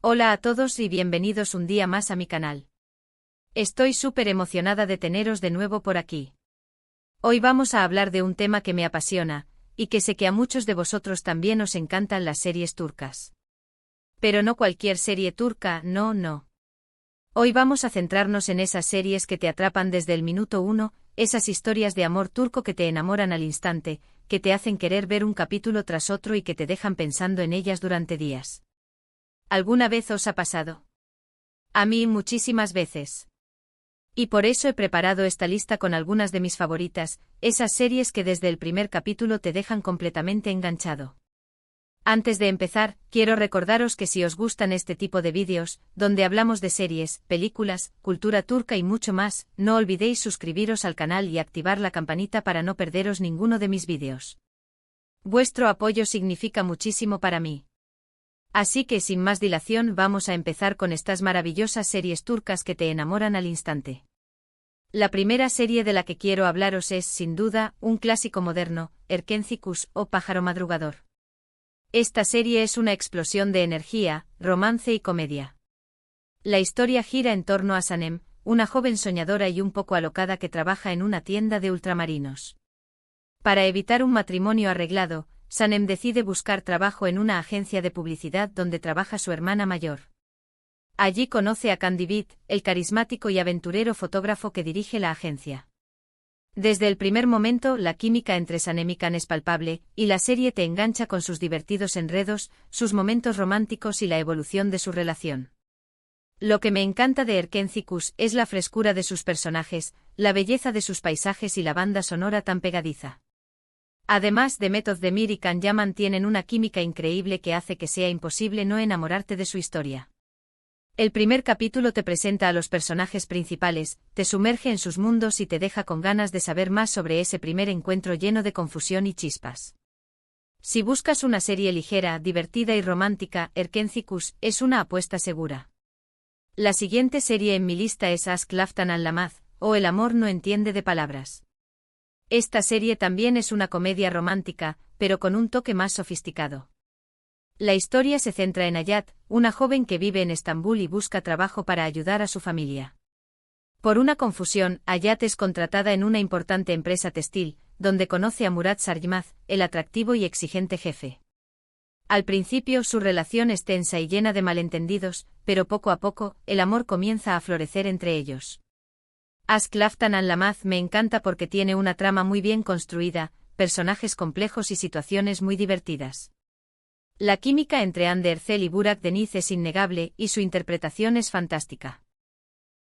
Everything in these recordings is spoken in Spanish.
Hola a todos y bienvenidos un día más a mi canal. Estoy súper emocionada de teneros de nuevo por aquí. Hoy vamos a hablar de un tema que me apasiona, y que sé que a muchos de vosotros también os encantan las series turcas. Pero no cualquier serie turca, no. Hoy vamos a centrarnos en esas series que te atrapan desde el minuto uno, esas historias de amor turco que te enamoran al instante, que te hacen querer ver un capítulo tras otro y que te dejan pensando en ellas durante días. ¿Alguna vez os ha pasado? A mí muchísimas veces. Y por eso he preparado esta lista con algunas de mis favoritas, esas series que desde el primer capítulo te dejan completamente enganchado. Antes de empezar, quiero recordaros que si os gustan este tipo de vídeos, donde hablamos de series, películas, cultura turca y mucho más, no olvidéis suscribiros al canal y activar la campanita para no perderos ninguno de mis vídeos. Vuestro apoyo significa muchísimo para mí. Así que sin más dilación vamos a empezar con estas maravillosas series turcas que te enamoran al instante. La primera serie de la que quiero hablaros es, sin duda, un clásico moderno, Erkenci o Pájaro Madrugador. Esta serie es una explosión de energía, romance y comedia. La historia gira en torno a Sanem, una joven soñadora y un poco alocada que trabaja en una tienda de ultramarinos. Para evitar un matrimonio arreglado, Sanem decide buscar trabajo en una agencia de publicidad donde trabaja su hermana mayor. Allí conoce a Kandibit, el carismático y aventurero fotógrafo que dirige la agencia. Desde el primer momento la química entre Sanem y Kan es palpable, y la serie te engancha con sus divertidos enredos, sus momentos románticos y la evolución de su relación. Lo que me encanta de Erkenci es la frescura de sus personajes, la belleza de sus paisajes y la banda sonora tan pegadiza. Además de Method Demir y Can Yaman tienen una química increíble que hace que sea imposible no enamorarte de su historia. El primer capítulo te presenta a los personajes principales, te sumerge en sus mundos y te deja con ganas de saber más sobre ese primer encuentro lleno de confusión y chispas. Si buscas una serie ligera, divertida y romántica, Erkenci es una apuesta segura. La siguiente serie en mi lista es Aşk Laftan Anlamaz, o El amor no entiende de palabras. Esta serie también es una comedia romántica, pero con un toque más sofisticado. La historia se centra en Hayat, una joven que vive en Estambul y busca trabajo para ayudar a su familia. Por una confusión, Hayat es contratada en una importante empresa textil, donde conoce a Murat Sarjmaz, el atractivo y exigente jefe. Al principio su relación es tensa y llena de malentendidos, pero poco a poco, el amor comienza a florecer entre ellos. Aşk Laftan Anlamaz me encanta porque tiene una trama muy bien construida, personajes complejos y situaciones muy divertidas. La química entre Hande Erçel y Burak Deniz es innegable y su interpretación es fantástica.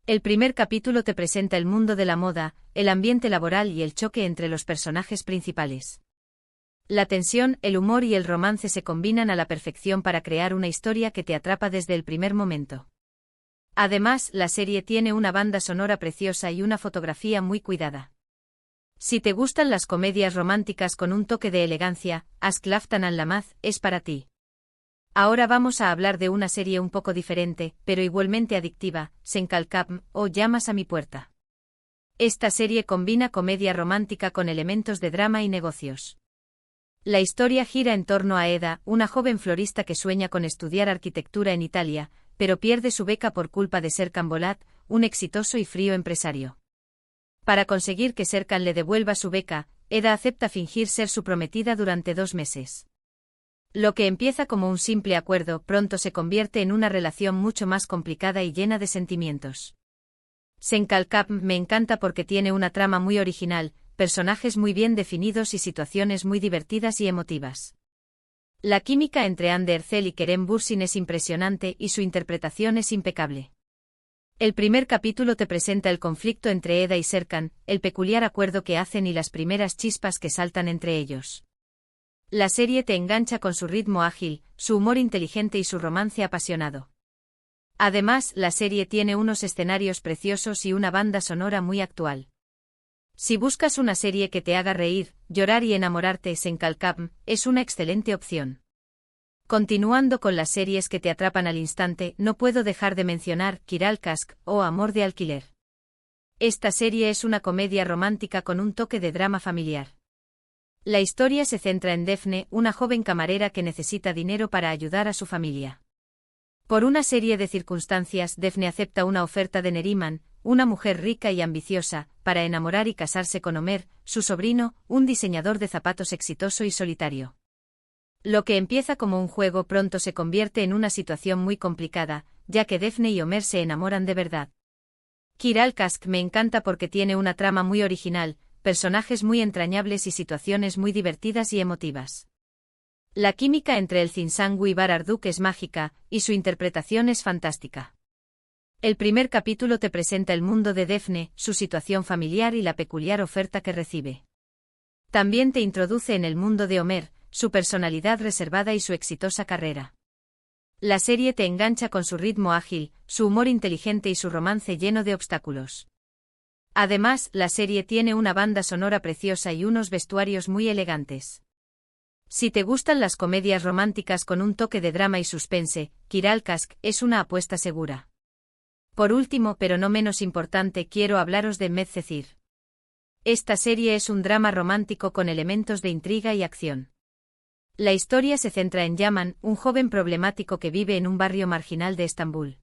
El primer capítulo te presenta el mundo de la moda, el ambiente laboral y el choque entre los personajes principales. La tensión, el humor y el romance se combinan a la perfección para crear una historia que te atrapa desde el primer momento. Además, la serie tiene una banda sonora preciosa y una fotografía muy cuidada. Si te gustan las comedias románticas con un toque de elegancia, Aşk Laftan Anlamaz es para ti. Ahora vamos a hablar de una serie un poco diferente, pero igualmente adictiva, Sen Kalkapm, o Llamas a mi puerta. Esta serie combina comedia romántica con elementos de drama y negocios. La historia gira en torno a Eda, una joven florista que sueña con estudiar arquitectura en Italia, pero pierde su beca por culpa de Serkan Bolat, un exitoso y frío empresario. Para conseguir que Serkan le devuelva su beca, Eda acepta fingir ser su prometida durante 2 meses. Lo que empieza como un simple acuerdo pronto se convierte en una relación mucho más complicada y llena de sentimientos. Sen Kalkapm me encanta porque tiene una trama muy original, personajes muy bien definidos y situaciones muy divertidas y emotivas. La química entre Hande Erçel y Kerem Bürsin es impresionante y su interpretación es impecable. El primer capítulo te presenta el conflicto entre Eda y Serkan, el peculiar acuerdo que hacen y las primeras chispas que saltan entre ellos. La serie te engancha con su ritmo ágil, su humor inteligente y su romance apasionado. Además, la serie tiene unos escenarios preciosos y una banda sonora muy actual. Si buscas una serie que te haga reír, llorar y enamorarte, Sen Kalkapm es una excelente opción. Continuando con las series que te atrapan al instante, no puedo dejar de mencionar Kiral Kask o Amor de alquiler. Esta serie es una comedia romántica con un toque de drama familiar. La historia se centra en Defne, una joven camarera que necesita dinero para ayudar a su familia. Por una serie de circunstancias, Daphne acepta una oferta de Neriman, una mujer rica y ambiciosa, para enamorar y casarse con Homer, su sobrino, un diseñador de zapatos exitoso y solitario. Lo que empieza como un juego pronto se convierte en una situación muy complicada, ya que Daphne y Homer se enamoran de verdad. Kiral Kask me encanta porque tiene una trama muy original, personajes muy entrañables y situaciones muy divertidas y emotivas. La química entre el Zinsangu y Bar Arduk es mágica, y su interpretación es fantástica. El primer capítulo te presenta el mundo de Daphne, su situación familiar y la peculiar oferta que recibe. También te introduce en el mundo de Homer, su personalidad reservada y su exitosa carrera. La serie te engancha con su ritmo ágil, su humor inteligente y su romance lleno de obstáculos. Además, la serie tiene una banda sonora preciosa y unos vestuarios muy elegantes. Si te gustan las comedias románticas con un toque de drama y suspense, Kiral Kask es una apuesta segura. Por último, pero no menos importante, quiero hablaros de Medcezir. Esta serie es un drama romántico con elementos de intriga y acción. La historia se centra en Yaman, un joven problemático que vive en un barrio marginal de Estambul.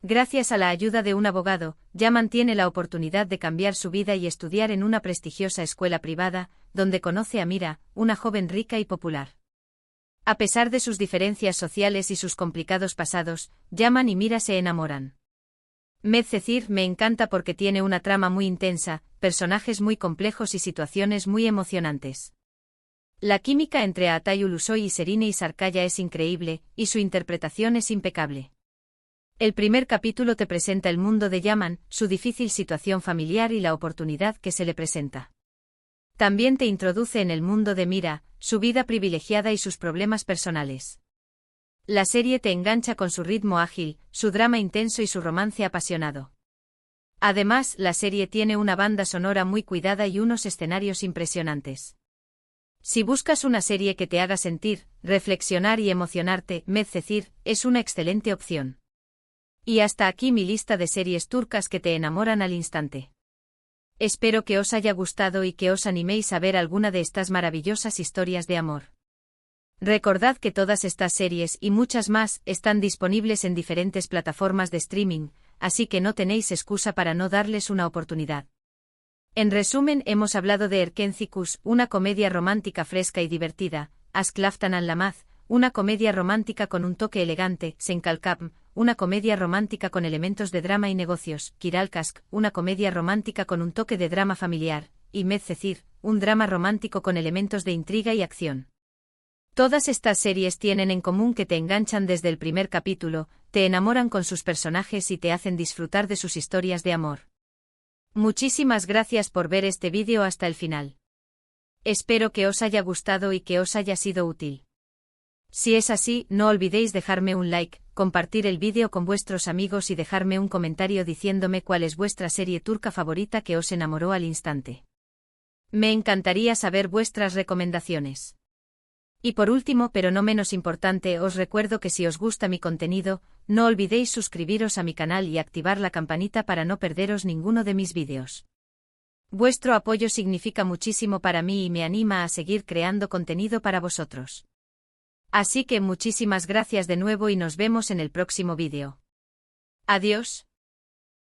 Gracias a la ayuda de un abogado, Yaman tiene la oportunidad de cambiar su vida y estudiar en una prestigiosa escuela privada, donde conoce a Mira, una joven rica y popular. A pesar de sus diferencias sociales y sus complicados pasados, Yaman y Mira se enamoran. Medcezir me encanta porque tiene una trama muy intensa, personajes muy complejos y situaciones muy emocionantes. La química entre Atay Ulusoy y Serine y Sarkaya es increíble, y su interpretación es impecable. El primer capítulo te presenta el mundo de Yaman, su difícil situación familiar y la oportunidad que se le presenta. También te introduce en el mundo de Mira, su vida privilegiada y sus problemas personales. La serie te engancha con su ritmo ágil, su drama intenso y su romance apasionado. Además, la serie tiene una banda sonora muy cuidada y unos escenarios impresionantes. Si buscas una serie que te haga sentir, reflexionar y emocionarte, Medcezir es una excelente opción. Y hasta aquí mi lista de series turcas que te enamoran al instante. Espero que os haya gustado y que os animéis a ver alguna de estas maravillosas historias de amor. Recordad que todas estas series y muchas más están disponibles en diferentes plataformas de streaming, así que no tenéis excusa para no darles una oportunidad. En resumen, hemos hablado de Erkencikus, una comedia romántica fresca y divertida, Aşk Laftan Anlamaz, una comedia romántica con un toque elegante, Senkalkapm, una comedia romántica con elementos de drama y negocios, Kiral Kask, una comedia romántica con un toque de drama familiar, y Medcezir, un drama romántico con elementos de intriga y acción. Todas estas series tienen en común que te enganchan desde el primer capítulo, te enamoran con sus personajes y te hacen disfrutar de sus historias de amor. Muchísimas gracias por ver este vídeo hasta el final. Espero que os haya gustado y que os haya sido útil. Si es así, no olvidéis dejarme un like, compartir el vídeo con vuestros amigos y dejarme un comentario diciéndome cuál es vuestra serie turca favorita que os enamoró al instante. Me encantaría saber vuestras recomendaciones. Y por último, pero no menos importante, os recuerdo que si os gusta mi contenido, no olvidéis suscribiros a mi canal y activar la campanita para no perderos ninguno de mis vídeos. Vuestro apoyo significa muchísimo para mí y me anima a seguir creando contenido para vosotros. Así que muchísimas gracias de nuevo y nos vemos en el próximo vídeo. Adiós.